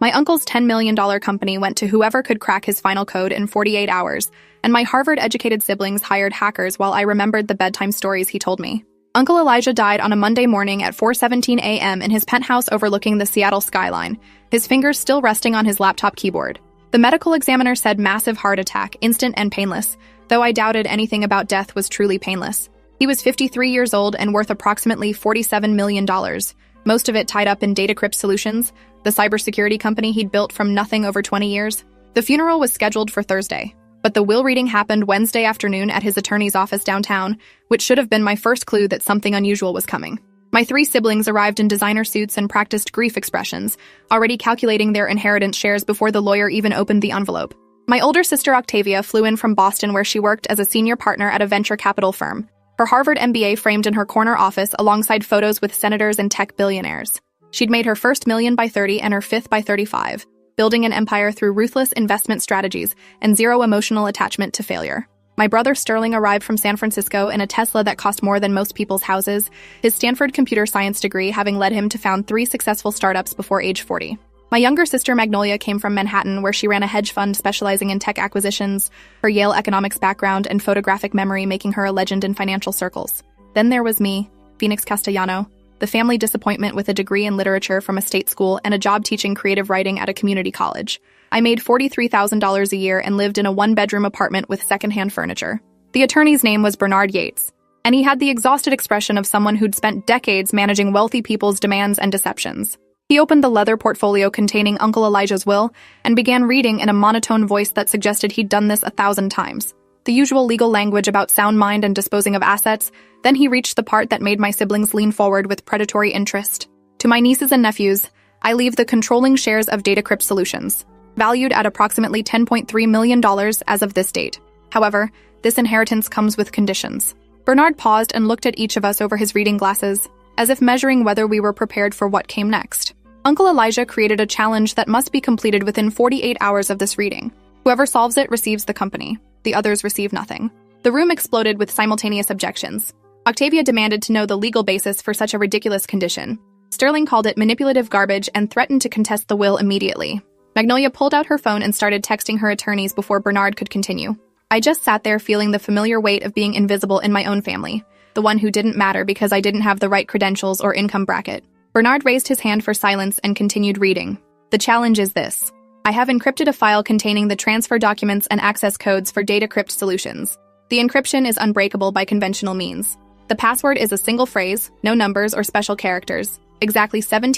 My uncle's $10 million company went to whoever could crack his final code in 48 hours, and my Harvard-educated siblings hired hackers while I remembered the bedtime stories he told me. Uncle Elijah died on a Monday morning at 4:17 a.m. in his penthouse overlooking the Seattle skyline, his fingers still resting on his laptop keyboard. The medical examiner said massive heart attack, instant and painless, though I doubted anything about death was truly painless. He was 53 years old and worth approximately $47 million, most of it tied up in Datacrypt Solutions, the cybersecurity company he'd built from nothing over 20 years. The funeral was scheduled for Thursday, but the will reading happened Wednesday afternoon at his attorney's office downtown, which should have been my first clue that something unusual was coming. My 3 siblings arrived in designer suits and practiced grief expressions, already calculating their inheritance shares before the lawyer even opened the envelope. My older sister Octavia flew in from Boston, where she worked as a senior partner at a venture capital firm, her Harvard MBA framed in her corner office alongside photos with senators and tech billionaires. She'd made her first million by 30 and her fifth by 35, building an empire through ruthless investment strategies and zero emotional attachment to failure. My brother Sterling arrived from San Francisco in a Tesla that cost more than most people's houses, his Stanford computer science degree having led him to found 3 successful startups before age 40. My younger sister Magnolia came from Manhattan, where she ran a hedge fund specializing in tech acquisitions, her Yale economics background and photographic memory making her a legend in financial circles. Then there was me, Phoenix Castellano, the family disappointment with a degree in literature from a state school and a job teaching creative writing at a community college. I made $43,000 a year and lived in a 1-bedroom apartment with secondhand furniture. The attorney's name was Bernard Yates, and he had the exhausted expression of someone who'd spent decades managing wealthy people's demands and deceptions. He opened the leather portfolio containing Uncle Elijah's will and began reading in a monotone voice that suggested he'd done this 1,000 times. The usual legal language about sound mind and disposing of assets. Then he reached the part that made my siblings lean forward with predatory interest. To my nieces and nephews, I leave the controlling shares of Datacrypt Solutions, valued at approximately $10.3 million as of this date. However, this inheritance comes with conditions. Bernard paused and looked at each of us over his reading glasses, as if measuring whether we were prepared for what came next. Uncle Elijah created a challenge that must be completed within 48 hours of this reading. Whoever solves it receives the company. The others receive nothing. The room exploded with simultaneous objections. Octavia demanded to know the legal basis for such a ridiculous condition. Sterling called it manipulative garbage and threatened to contest the will immediately. Magnolia pulled out her phone and started texting her attorneys before Bernard could continue. I just sat there feeling the familiar weight of being invisible in my own family, the one who didn't matter because I didn't have the right credentials or income bracket. Bernard raised his hand for silence and continued reading. The challenge is this. I have encrypted a file containing the transfer documents and access codes for Datacrypt Solutions. The encryption is unbreakable by conventional means. The password is a single phrase, no numbers or special characters, exactly 17